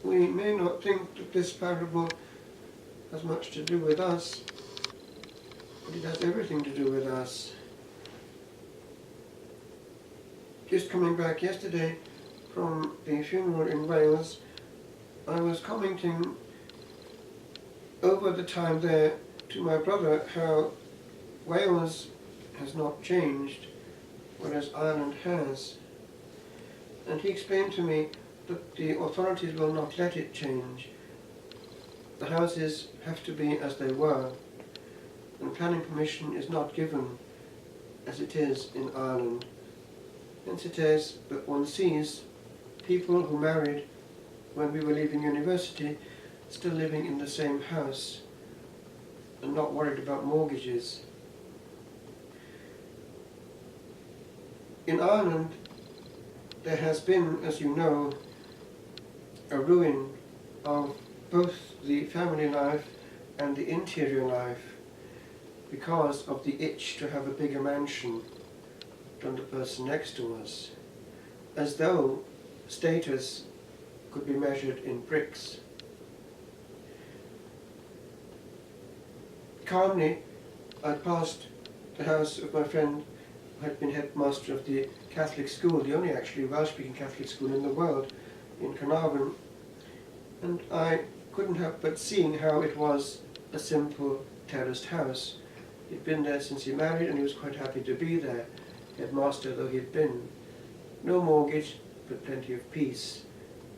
We may not think that this parable has much to do with us, but it has everything to do with us. Just coming back yesterday from the funeral in Wales, I was commenting over the time there to my brother how Wales has not changed, whereas Ireland has. And he explained to me that the authorities will not let it change. The houses have to be as they were, and planning permission is not given as it is in Ireland. Hence it is that one sees people who married when we were leaving university still living in the same house and not worried about mortgages. In Ireland, there has been, as you know, a ruin of both the family life and the interior life because of the itch to have a bigger mansion than the person next to us, as though status could be measured in bricks. Calmly, I passed the house of my friend who had been headmaster of the Catholic school, the only actually Welsh-speaking Catholic school in the world, in Carnarvon, and I couldn't help but seeing how it was a simple terraced house. He'd been there since he married and he was quite happy to be there, headmaster though he'd been. No mortgage, but plenty of peace,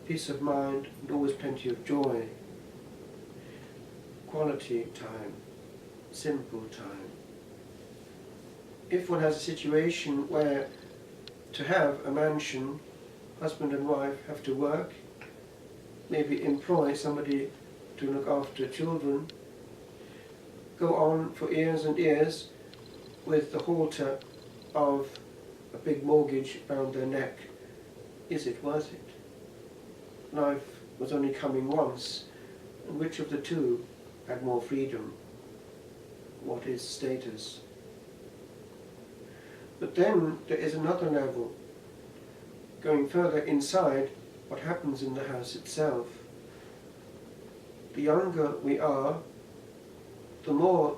peace of mind, and always plenty of joy. Quality time, simple time. If one has a situation where to have a mansion, husband and wife have to work, maybe employ somebody to look after children, go on for years and years with the halter of a big mortgage around their neck, is it worth it? Life was only coming once, and which of the two had more freedom? What is status? But then there is another level, going further inside what happens in the house itself. The younger we are, the more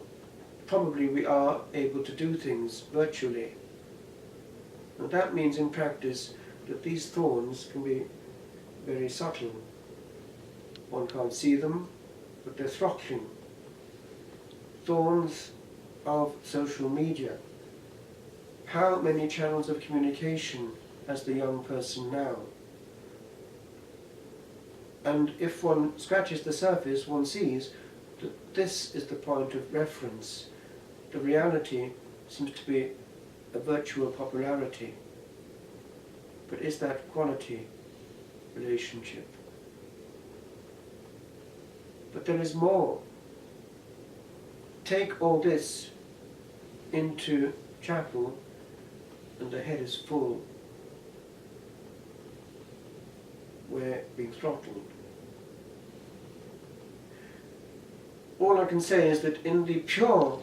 probably we are able to do things virtually. And that means in practice that these thorns can be very subtle. One can't see them, but they're throttling. Thorns of social media. How many channels of communication has the young person now? And if one scratches the surface, one sees that this is the point of reference. The reality seems to be a virtual popularity. But is that quality relationship? But there is more. Take all this into chapel and the head is full. We're being throttled. All I can say is that in the pure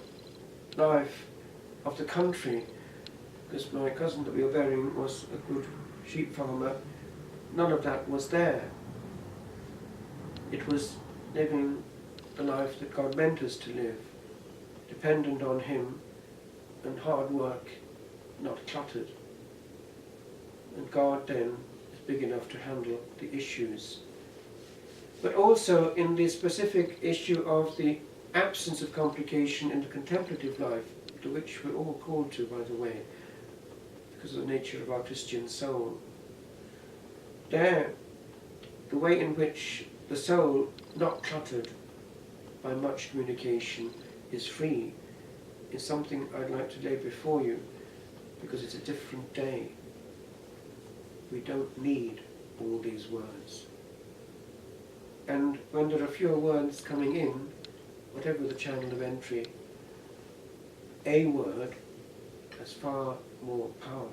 life of the country, because my cousin that we were burying was a good sheep farmer, none of that was there. It was living the life that God meant us to live, dependent on Him and hard work, not cluttered. And God then is big enough to handle the issues. But also in the specific issue of the absence of complication in the contemplative life, to which we're all called to, by the way, because of the nature of our Christian soul. There, the way in which the soul, not cluttered by much communication, is free, is something I'd like to lay before you, because it's a different day. We don't need all these words. And when there are fewer words coming in, whatever the channel of entry, a word has far more power.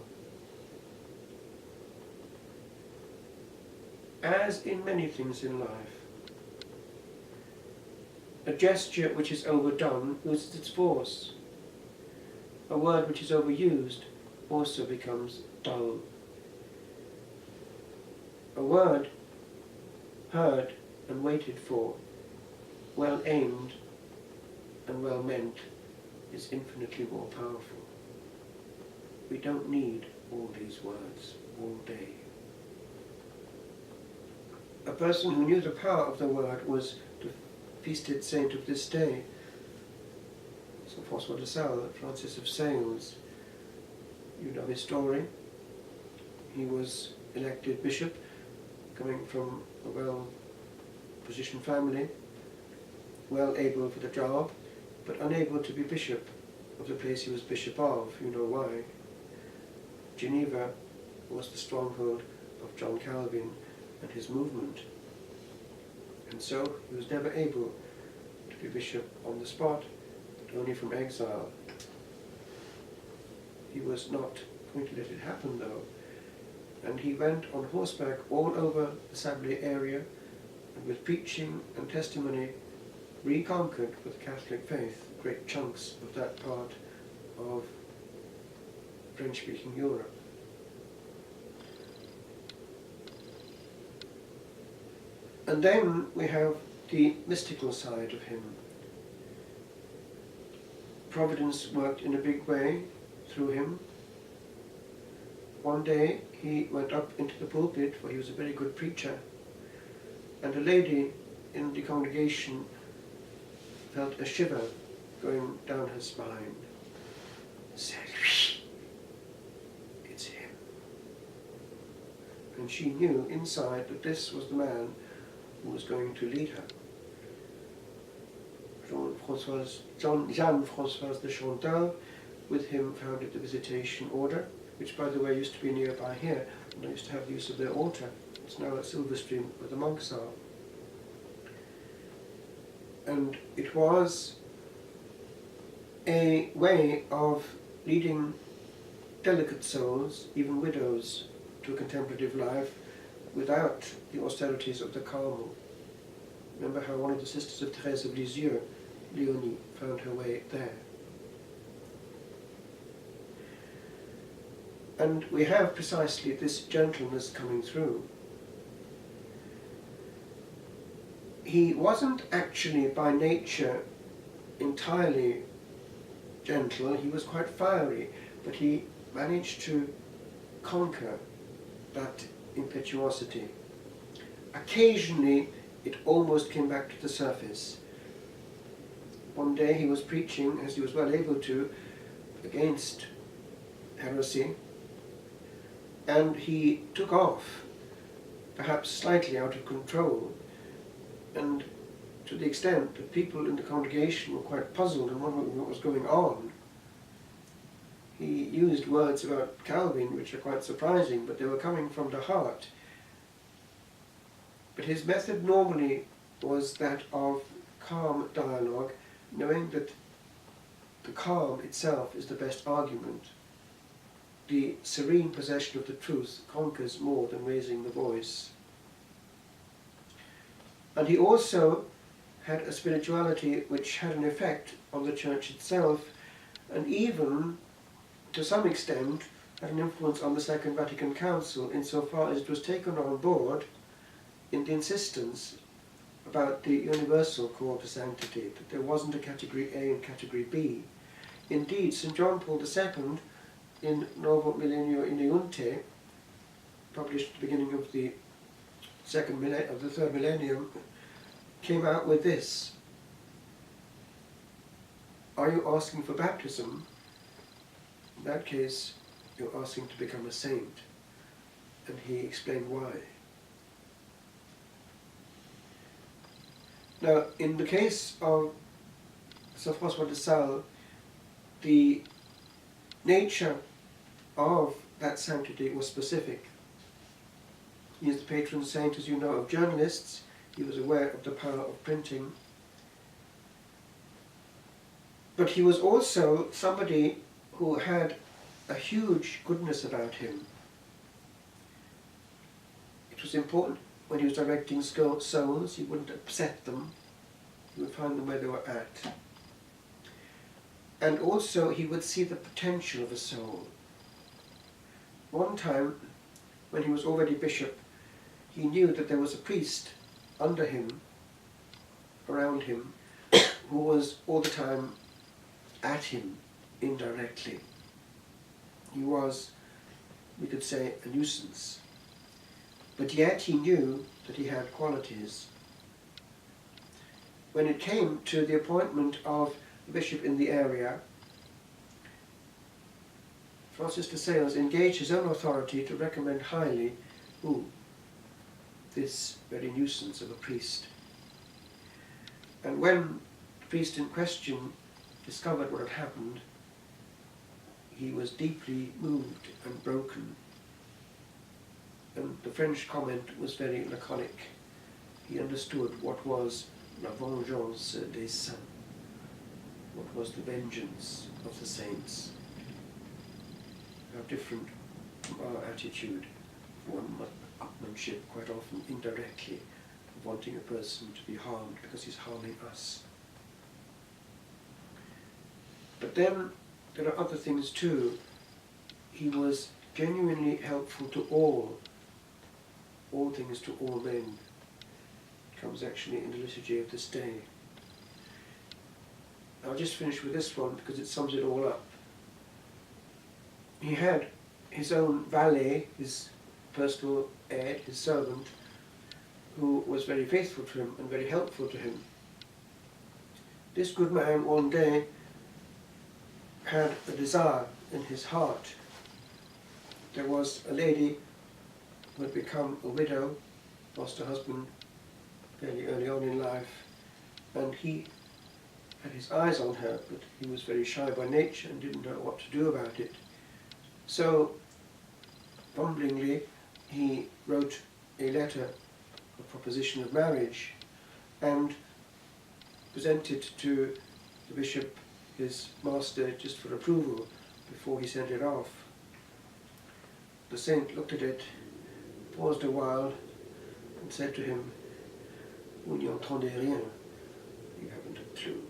As in many things in life, a gesture which is overdone loses its force. A word which is overused also becomes dull. A word heard and waited for, well aimed and well meant, is infinitely more powerful. We don't need all these words all day. A person who knew the power of the word was the feasted saint of this day, St. Francois de Sales, Francis of Sales. You know his story. He was elected bishop, coming from a well-positioned family, well able for the job, but unable to be bishop of the place he was bishop of. You know why. Geneva was the stronghold of John Calvin and his movement, and so he was never able to be bishop on the spot, but only from exile. He was not going to let it happen though, and he went on horseback all over the Sablé area, and with preaching and testimony reconquered for the Catholic faith great chunks of that part of French-speaking Europe. And then we have the mystical side of him. Providence worked in a big way through him. One day he went up into the pulpit, for he was a very good preacher, and a lady in the congregation felt a shiver going down her spine. Said, "It's him." And she knew inside that this was the man who was going to lead her. Jean-François de Chantal with him founded the Visitation Order, which by the way used to be nearby here, and I used to have the use of their altar. It's now at Silverstream where the monks are. And it was a way of leading delicate souls, even widows, to a contemplative life without the austerities of the Carmel. Remember how one of the sisters of Thérèse of Lisieux, Léonie, found her way there. And we have precisely this gentleness coming through. He wasn't actually by nature entirely gentle, he was quite fiery, but he managed to conquer that impetuosity. Occasionally it almost came back to the surface. One day he was preaching, as he was well able to, against heresy, and he took off, perhaps slightly out of control, and to the extent that people in the congregation were quite puzzled and wondering what was going on. He used words about Calvin which are quite surprising, but they were coming from the heart. But his method normally was that of calm dialogue, knowing that the calm itself is the best argument. The serene possession of the truth conquers more than raising the voice. And he also had a spirituality which had an effect on the church itself, and even, to some extent, had an influence on the Second Vatican Council, insofar as it was taken on board in the insistence about the universal call to sanctity, that there wasn't a category A and category B. Indeed, St. John Paul II, in Novo Millennio Ineunte, published at the beginning of the third millennium, came out with this: are you asking for baptism? In that case, you're asking to become a saint. And he explained why. Now, in the case of St. Francois de Sales, the nature of that sanctity was specific. He is the patron saint, as you know, of journalists. He was aware of the power of printing. But he was also somebody who had a huge goodness about him. It was important when he was directing souls, he wouldn't upset them. He would find them where they were at. And also he would see the potential of a soul. One time, when he was already bishop, he knew that there was a priest under him, around him, who was all the time at him indirectly. He was, we could say, a nuisance. But yet he knew that he had qualities. When it came to the appointment of the bishop in the area, Francis de Sales engaged his own authority to recommend highly who? This very nuisance of a priest. And when the priest in question discovered what had happened, he was deeply moved and broken. And the French comment was very laconic. He understood what was la vengeance des saints, what was the vengeance of the saints. How different from our attitude, one-upmanship, quite often indirectly, of wanting a person to be harmed because he's harming us. But then there are other things too. He was genuinely helpful to all things to all men. It comes actually in the liturgy of this day. I'll just finish with this one because it sums it all up. He had his own valet, his personal aide, his servant, who was very faithful to him and very helpful to him. This good man one day had a desire in his heart. There was a lady who had become a widow, lost her husband fairly early on in life, and he had his eyes on her, but he was very shy by nature and didn't know what to do about it. So, fumblingly, he wrote a letter, a proposition of marriage, and presented to the bishop, his master, just for approval before he sent it off. The saint looked at it, paused a while, and said to him, "Vous n'y entendez rien. You haven't a clue.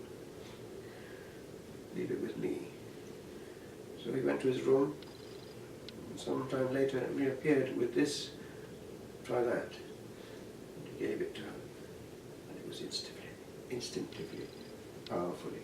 Leave it with me." So he went to his room, and some time later reappeared with this, "Try that." And he gave it to her, and it was instinctively, powerfully